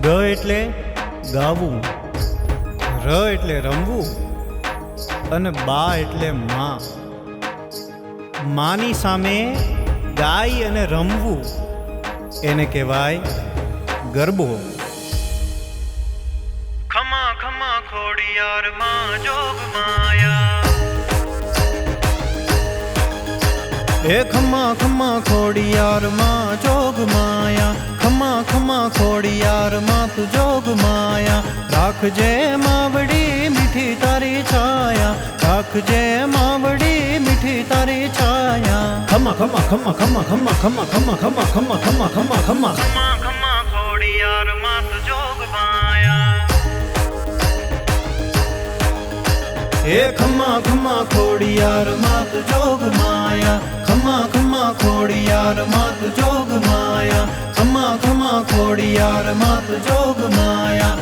ગ એટલે ગાવું, ર એટલે રમવું અને બા એટલે માં. માની સામે ગાય અને રમવું એને કહેવાય ગરબો. ખમા ખમા ખોડિયાર માં જોગ માયા, એ ખમા ખમા ખોડિયાર માં જોગ માયા, ખમા ખમા ખોડિયાર માં તું જોગ માયા. રાખજે માવડી મીઠી તારી છાયા, રાખજે માવડી મીઠી તારી છાયા. ખમા ખમા ખમા ખમા ખમા ખમા ખમા ખમા ખમા ખમા ખમા ખમા. ખમા ખમા ખોડિયાર માં તું જોગ માયા, એ ખમા ખમા ખોડિયાર માં તું જોગ માયા, ખમા ખમા ખોડિયાર માં તું જોગ માયા, ખમા ખમા ખોડિયાર માં તું જોગ માયા.